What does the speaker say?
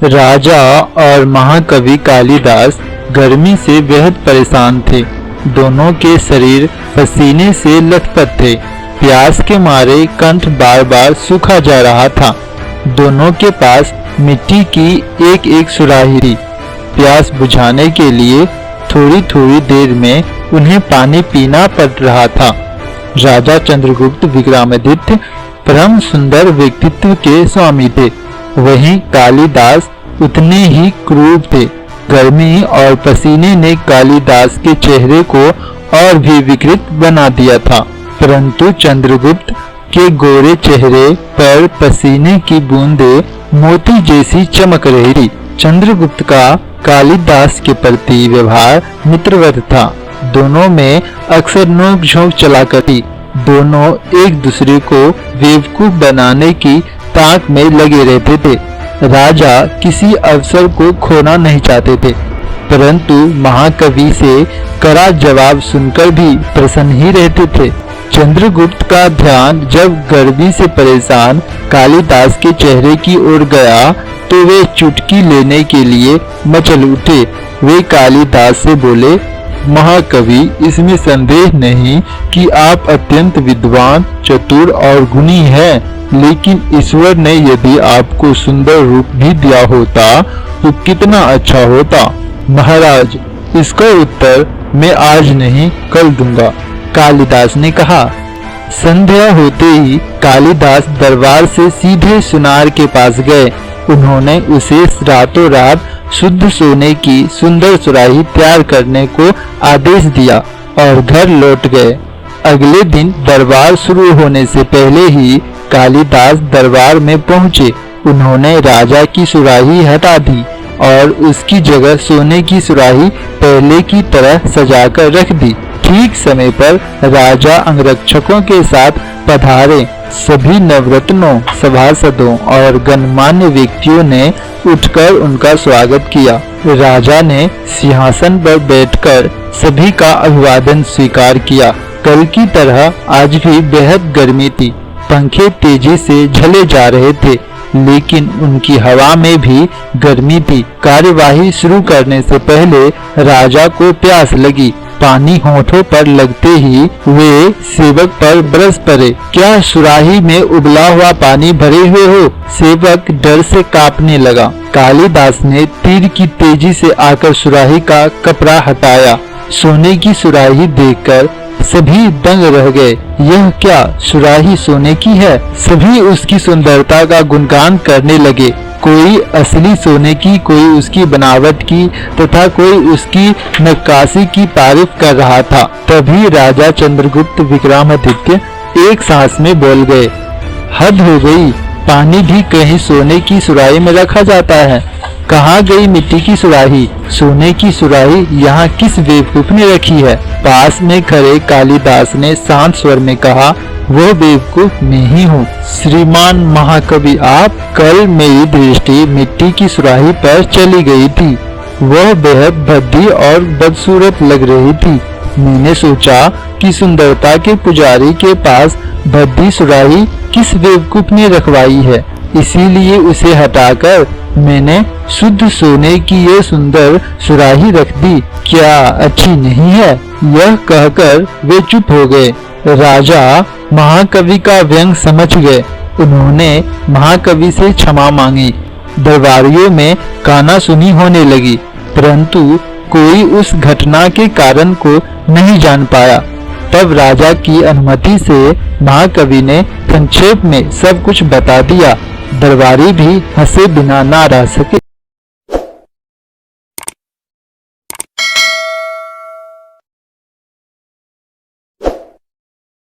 राजा और महाकवि कालिदास गर्मी से बेहद परेशान थे। दोनों के शरीर पसीने से लथपथ थे। प्यास के मारे कंठ बार बार सूखा जा रहा था। दोनों के पास मिट्टी की एक एक सुराही थी। प्यास बुझाने के लिए थोड़ी थोड़ी देर में उन्हें पानी पीना पड़ रहा था। राजा चंद्रगुप्त विक्रमादित्य परम सुंदर व्यक्तित्व के स्वामी थे। वहीं कालिदास उतने ही क्रूर थे। गर्मी और पसीने ने कालिदास के चेहरे को और भी विकृत बना दिया था, परंतु चंद्रगुप्त के गोरे चेहरे पर पसीने की बूंदें मोती जैसी चमक रही थी। चंद्रगुप्त का कालिदास के प्रति व्यवहार मित्रवत था। दोनों में अक्सर नोक-झोंक चला करती। दोनों एक दूसरे को बेवकूफ बनाने की ताक में लगे रहते थे। राजा किसी अवसर को खोना नहीं चाहते थे, परंतु महाकवि से कड़ा जवाब सुनकर भी प्रसन्न ही रहते थे। चंद्रगुप्त का ध्यान जब गर्मी से परेशान कालिदास के चेहरे की ओर गया तो वे चुटकी लेने के लिए मचल उठे। वे कालिदास से बोले, महाकवि, इसमें संदेह नहीं कि आप अत्यंत विद्वान, चतुर और गुणी हैं, लेकिन ईश्वर ने यदि आपको सुंदर रूप भी दिया होता तो कितना अच्छा होता। महाराज, इसका उत्तर मैं आज नहीं कल दूंगा, कालिदास ने कहा। संध्या होते ही कालिदास दरबार से सीधे सुनार के पास गए। उन्होंने उसे रातों रात शुद्ध सोने की सुंदर सुराही तैयार करने को आदेश दिया और घर लौट गए। अगले दिन दरबार शुरू होने से पहले ही कालिदास दरबार में पहुंचे। उन्होंने राजा की सुराही हटा दी और उसकी जगह सोने की सुराही पहले की तरह सजाकर रख दी। ठीक समय पर राजा अंगरक्षकों के साथ पधारे। सभी नवरत्नों, सभासदों और गणमान्य व्यक्तियों ने उठकर उनका स्वागत किया। राजा ने सिंहासन पर बैठकर सभी का अभिवादन स्वीकार किया। कल की तरह आज भी बेहद गर्मी थी। पंखे तेजी से झले जा रहे थे, लेकिन उनकी हवा में भी गर्मी थी। कार्यवाही शुरू करने से पहले राजा को प्यास लगी। पानी होठों पर लगते ही वे सेवक पर बरस पड़े। क्या सुराही में उबला हुआ पानी भरे हुए हो? सेवक डर से कांपने लगा। कालिदास ने तीर की तेजी से आकर सुराही का कपड़ा हटाया। सोने की सुराही देखकर सभी दंग रह गए। यह क्या सुराही सोने की है? सभी उसकी सुंदरता का गुणगान करने लगे। कोई असली सोने की, कोई उसकी बनावट की तथा कोई उसकी नक्काशी की तारीफ कर रहा था। तभी राजा चंद्रगुप्त विक्रमादित्य एक सांस में बोल गए, हद हो गई, पानी भी कहीं सोने की सुराही में रखा जाता है। कहाँ गई मिट्टी की सुराही? सोने की सुराही यहाँ किस बेवकूफ ने रखी है? पास में खड़े कालिदास ने शांत स्वर में कहा, वो बेवकूफ मैं ही हूँ। श्रीमान महाकवि, आप कल मेरी दृष्टि मिट्टी की सुराही पर चली गई थी। वह बेहद भद्दी और बदसूरत लग रही थी। मैंने सोचा कि सुंदरता के पुजारी के पास भद्दी सुराही किस बेवकूफ ने रखवाई है, इसीलिए उसे हटाकर मैंने शुद्ध सोने की ये सुंदर सुराही रख दी। क्या अच्छी नहीं है? यह कहकर वे चुप हो गए। राजा महाकवि का व्यंग समझ गए। उन्होंने महाकवि से क्षमा मांगी। दरबारियों में कानासुनी होने लगी, परंतु कोई उस घटना के कारण को नहीं जान पाया। तब राजा की अनुमति से महाकवि ने संक्षेप में सब कुछ बता दिया। दरबारी भी हंसे बिना ना रह सके।